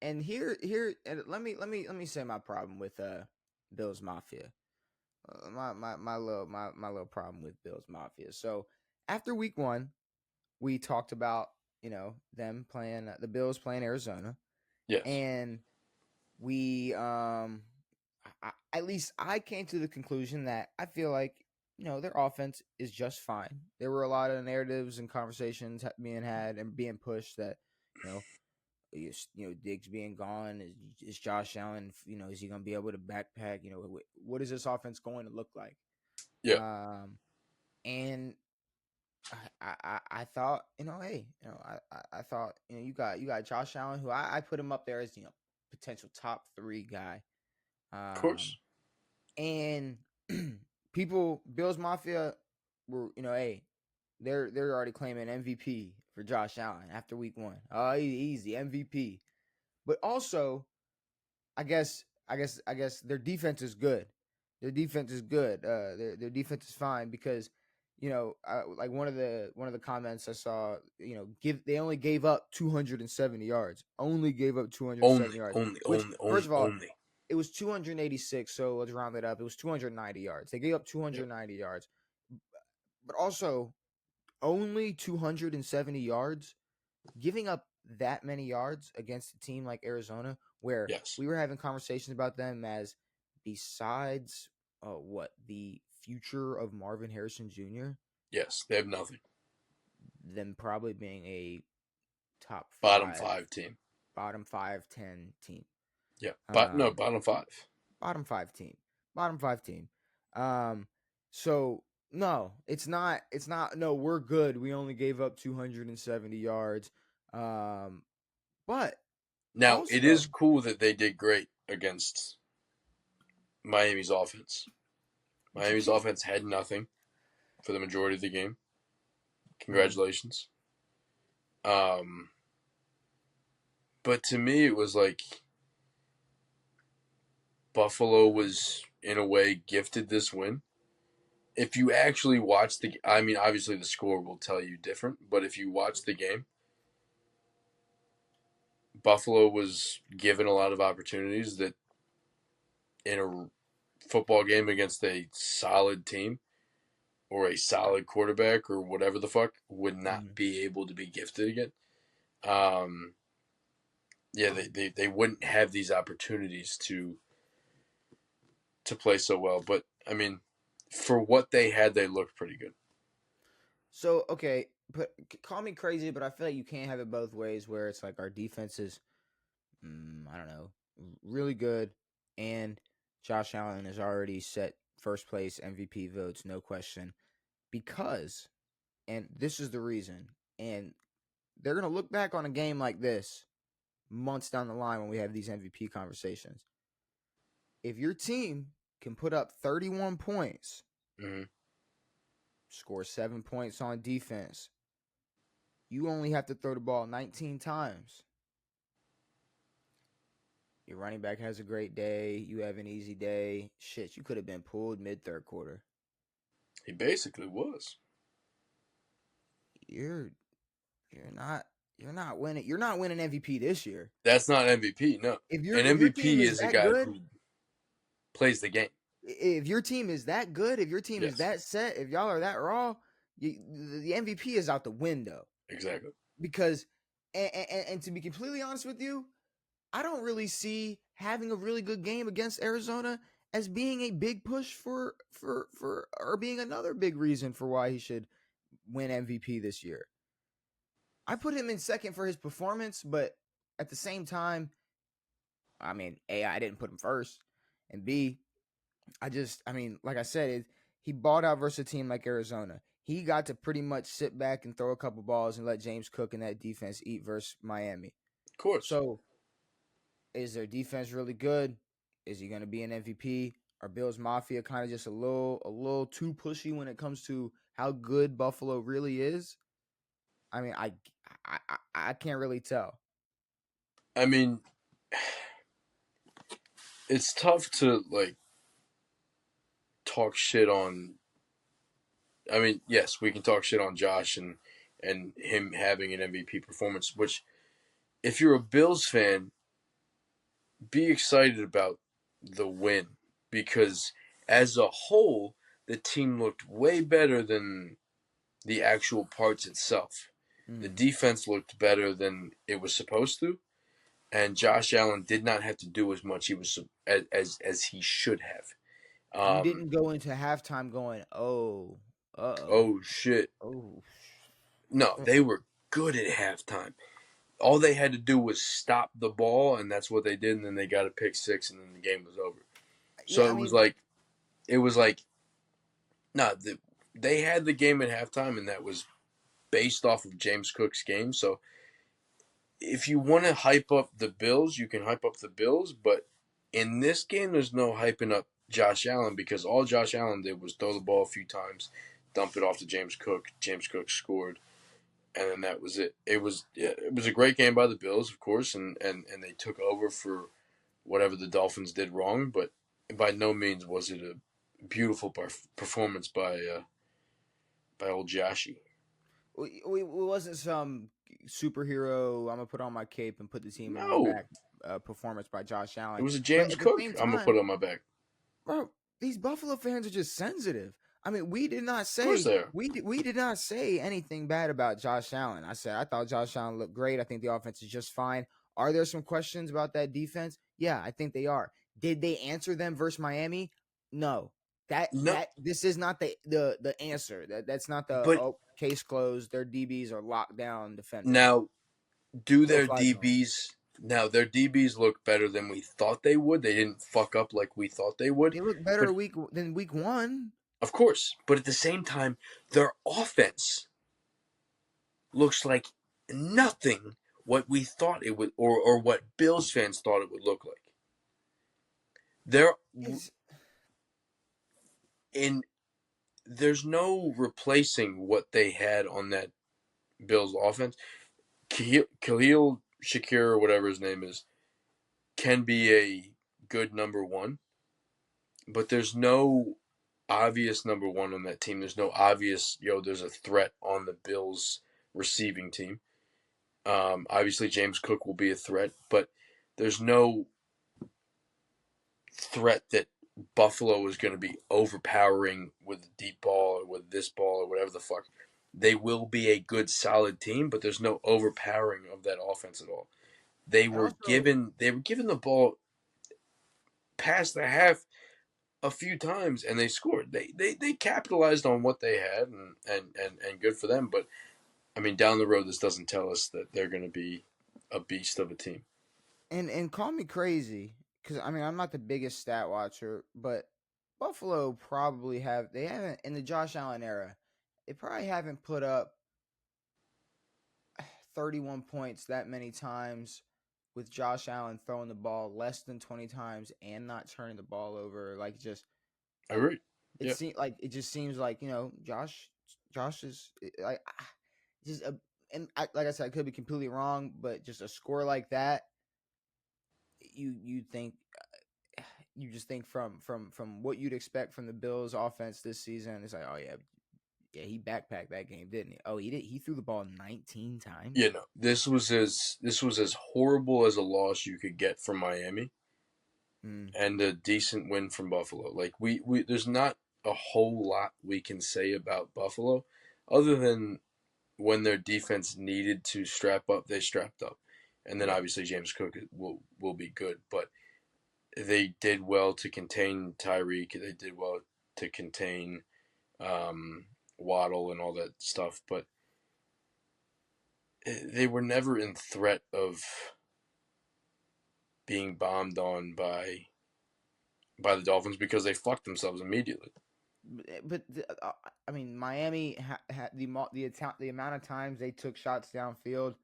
and and let me say my problem with Bills Mafia. My little problem with Bills Mafia. So after week 1, we talked about them playing the Bills playing Arizona, Yes. and we at least I came to the conclusion that I feel like their offense is just fine. There were a lot of narratives and conversations being had and being pushed that you know Diggs being gone is Josh Allen. Is he going to be able to backpack? What is this offense going to look like? Yeah. And I thought hey I thought you got Josh Allen, who I put him up there as potential top 3 guy. Of Um, course. and Bills Mafia were hey, they're already claiming MVP for Josh Allen after week 1. Oh, easy MVP. But also, I guess their defense is good. Their defense is good. Their defense is fine because like one of the comments I saw, they only gave up 270 yards. Only gave up 270 yards. Which, first of all, Only. it was 286. So let's round it up. It was 290 yards. They gave up Yep. 290 yards, but also only 270 yards. Giving up that many yards against a team like Arizona, where Yes. we were having conversations about them as besides what the future of Marvin Harrison Jr., Yes. They have nothing. them probably being a top Bottom 5, 5 team. bottom 5, 10 team. Yeah. But no, Um, bottom 5. bottom 5 team. Bottom 5 team. So no, it's not. It's not. No, we're good. We only gave up 270 yards. Um, but Now, it is also, cool that they did great against Miami's offense. but you Miami's can't. offense had nothing for the majority of the game. Mhm. Congratulations. Um, but to me, it was like Buffalo was, in a way, gifted this win. If you actually watch I mean, obviously the score will tell you different, but if you watch the game, Buffalo was given a lot of opportunities that in a football game against a solid team or a solid quarterback or whatever the fuck would not Mhm. be able to be gifted again. Um, yeah, they wouldn't have these opportunities to play so well. But I mean, for what they had, they looked pretty good. So okay, but call me crazy, but I feel like you can't have it both ways. Where it's like our defense is, I don't know, really good, and Josh Allen has already set first place MVP votes, no question. Because, and this is the reason, and they're gonna look back on a game like this months down the line when we have these MVP conversations. If your team can put up 31 points, Mm-hmm. score 7 points on defense, you only have to throw the ball 19 times. Your running back has a great day. You have an easy day. Shit, you could have been pulled mid third quarter. He basically was. You're you're not winning. You're not winning MVP this year. That's not MVP. No, an If your team MVP is is a that guy good, who plays the game. if your team is that good, if your team is Yes, that set, if y'all are that raw, the MVP is out the window. exactly. Because, and to be completely honest with you, I don't really see having a really good game against Arizona as being a big push for or being another big reason for why he should win MVP this year. I put him in second for his performance, but at the same time, I mean, A, I didn't put him first, and B, I mean, like I said, he balled out versus a team like Arizona. He got to pretty much sit back and throw a couple balls and let James Cook and that defense eat versus Miami. Of course. So, is their defense really good? Is he going to be an MVP? Are Bills Mafia kind of just a little too pushy when it comes to how good Buffalo really is? I mean, I can't really tell. I mean, it's tough to like talk shit on. I mean, yes, we can talk shit on Josh and him having an MVP performance. Which, if you're a Bills fan, be excited about the win because as a whole, the team looked way better than the actual parts itself. The Mm. defense looked better than it was supposed to, and Josh Allen did not have to do as much he was as he should have. You Um, didn't go into halftime going, "Oh, uh-oh. oh shit! Oh." No, they were good at halftime. All they had to do was stop the ball, and that's what they did. And then they got a pick six, and then the game was over. So Yeah, I mean, it was like, no, they had the game at halftime, and that was based off of James Cook's game. So if you want to hype up the Bills, you can hype up the Bills. But in this game, there's no hyping up Josh Allen because all Josh Allen did was throw the ball a few times, dump it off to James Cook. James Cook scored, and then that was it. It was a great game by the Bills, of course, and they took over for whatever the Dolphins did wrong. But by no means was it a beautiful performance by old Joshy. we wasn't some superhero. I'm gonna put on my cape and put the team on my No, back. Performance by Josh it Allen, was a but James at the Cook. same I'm gonna put time, on my back. bro, these Buffalo fans are just sensitive. I mean, we did not Of course say they are. we did not say anything bad about Josh Allen. I said I thought Josh Allen looked great. I think the offense is just fine. Are there some questions about that defense? Yeah, I think they are. Did they answer them versus Miami? No. No, This is not the answer. That's not the but oh case closed. Their DBs are locked down defenders. now do No their fly zone. DBs now their DBs look better than we thought they would. They didn't fuck up like we thought they would. They look But better than week one. of course, but at the same time, their offense looks like nothing what we thought it would or what Bills fans thought it would look like. There It's in there's no replacing what they had on that Bills offense. Khalil Shakir or whatever his name is can be a good number one, but there's no obvious number one on that team. There's no obvious there's a threat on the Bills receiving team. Obviously James Cook will be a threat, but there's no threat that Buffalo is going to be overpowering with the deep ball or with this ball or whatever the fuck. They will be a good solid team, but there's no overpowering of that offense at all. and also They were given the ball past the half a few times and they scored. They capitalized on what they had and good for them. But I mean, down the road, this doesn't tell us that they're going to be a beast of a team. and call me crazy because I mean I'm not the biggest stat watcher, but Buffalo probably they haven't in the Josh Allen era. They probably haven't put up 31 points that many times with Josh Allen throwing the ball less than 20 times and not turning the ball over. I Like agree. Yeah. it just seems like Josh is like just a and like I said I could be completely wrong, but just a score like that you think you just think from what you'd expect from the Bills offense this season. It's like, oh yeah, he backpacked that game, didn't he? Oh, he did. He threw the ball 19 times. Yeah, no. This was as horrible as a loss you could get from Miami Mm, and a decent win from Buffalo. Like we there's not a whole lot we can say about Buffalo other than when their defense needed to strap up, they strapped up. And then yeah. obviously James Cook will be good, but they did well to contain Tyreek. They did well to contain Waddle and all that stuff, but they were never in threat of being bombed on by the Dolphins because they fucked themselves immediately. But I mean, Miami had the amount of times they took shots downfield.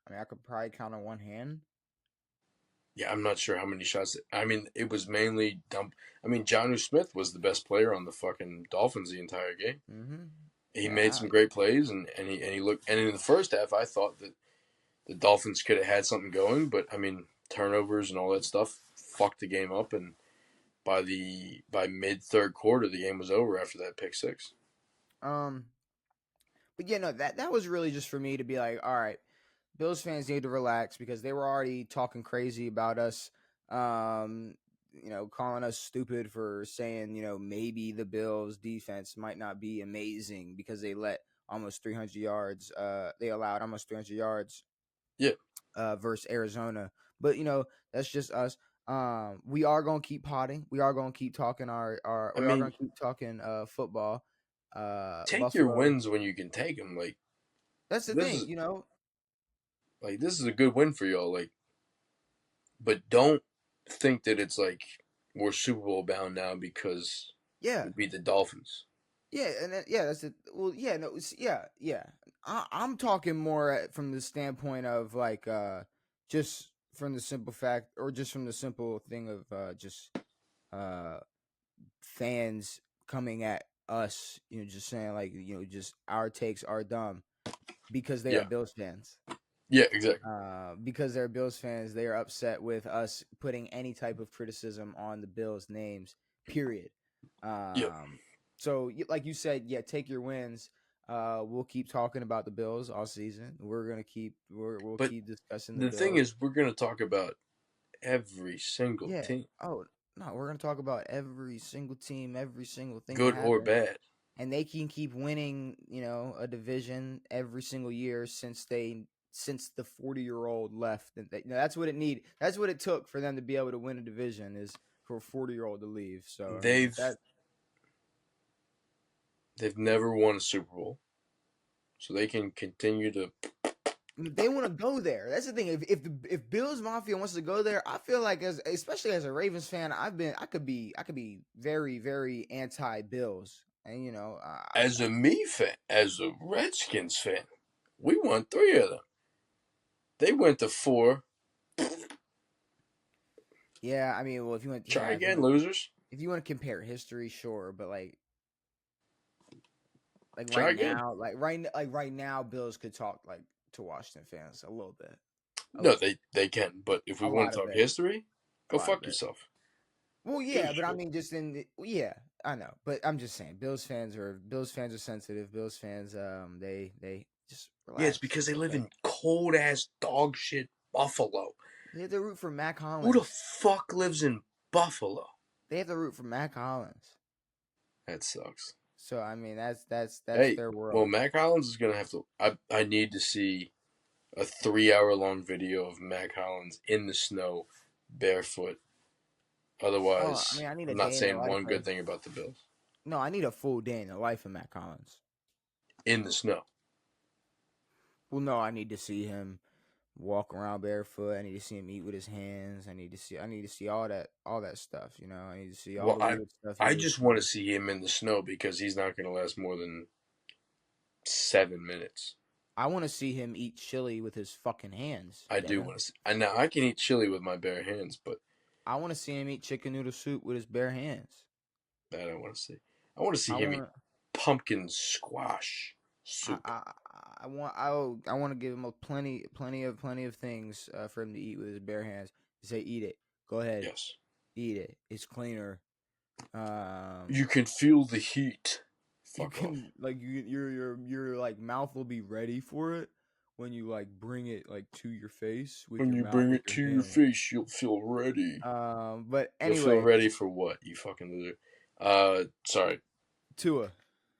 I mean, I could probably count on one hand. Yeah, I'm not sure how many shots. I mean, it was mainly dump. I mean, Jonnu Smith was the best player on the fucking Dolphins the entire game. Mm-hmm. He made Yeah, some great plays, and he looked. And in the first half, I thought that the Dolphins could have had something going, but I mean, turnovers and all that stuff fucked the game up. And by mid third quarter, the game was over after that pick six. um, but yeah, no, that was really just for me to be like, all right, Bills fans need to relax because they were already talking crazy about us Um, calling us stupid for saying, maybe the Bills defense might not be amazing because they let almost 300 yards. They allowed almost 300 yards Yeah, versus Arizona. But that's just us. We are gonna keep potting. We are gonna keep talking our. I We are gonna mean, keep talking football. take your Buffalo. wins when you can take them. Like That's the this thing. is this is a good win for y'all. Like, but don't think that it's like we're Super Bowl bound now because Yeah, we beat the Dolphins. yeah, and that's it. Well, yeah, no, yeah. I'm talking more from the standpoint of like just from the simple fact, or just from the simple thing of just uh fans coming at us, just saying like, just our takes are dumb because they are Yeah, Bills fans. yeah, exactly. Because they're Bills fans, they are upset with us putting any type of criticism on the Bills' names. Period. Yeah, So, like you said, yeah, take your wins. We'll keep talking about the Bills all season. We'll but keep discussing the the thing Bills. is, we're gonna talk about every single Yeah. team, Oh no, we're gonna talk about every single team, every single thing that good or happened, bad. and they can keep winning, a division every single year since the 40-year-old left. And that's what it need. That's what it took for them to be able to win a division, is for a 40-year-old to leave. So I mean They've that they've never won a Super Bowl, so they can continue to. they want to go there. That's the thing. If Bills Mafia wants to go there, I feel like, especially as a Ravens fan, I could be very very anti Bills, and As a me fan, as a Redskins fan, we won three of them. They went to four. yeah. I mean, well, if you want, Try yeah, again, losers. if you want to compare history, sure, but like Try right again. now, right now, Bills could talk like to Washington fans a little bit, a No, little, they can. But if we a want lot to of talk it, history, a go lot of fuck it. yourself. Well, Give a yeah, but I shit. mean, just yeah, I know, but I'm just saying, Bills fans are sensitive. Bills fans, they just Yeah, it's relax. because It's they live okay. in cold ass dog shit Buffalo. They have to root for Mac Who the Hollins. fuck lives in Buffalo? They have to root for Mac Hollins. That sucks. So I mean, that's Hey, their well, world. Mac Hollins is gonna have to. I need to see a 3 hour long video of Mac Hollins in the snow, barefoot. Oh, I Otherwise, mean, I need a I'm not day in the saying life one good of. thing about the Bills. No, I need a full day in the life of Mac Hollins. In the snow. Well, no, I need to see him walk around barefoot. I need to see him eat with his hands. I need to see all that stuff, I need to see all Well, the I weird stuff he I was just want to doing. see him in the snow because he's not going to last more than 7 minutes. I want to see him eat chili with his fucking hands, I do Devin. want to see. And now I can eat chili with my bare hands, but I want to see him eat chicken noodle soup with his bare hands. that I want to see. I want to see I him eat want pumpkin squash I soup. I I want to give him a plenty of things for him to eat with his bare hands. Say eat it. Go ahead. Yes. Eat it. It's cleaner. You can feel the heat. You Fuck off. can like your like mouth will be ready for it when you like bring it like to your face with When your you mouth bring with it your to your hand. face, you'll feel ready. But You'll feel anyway, ready for what, you fucking loser? Sorry. Tua.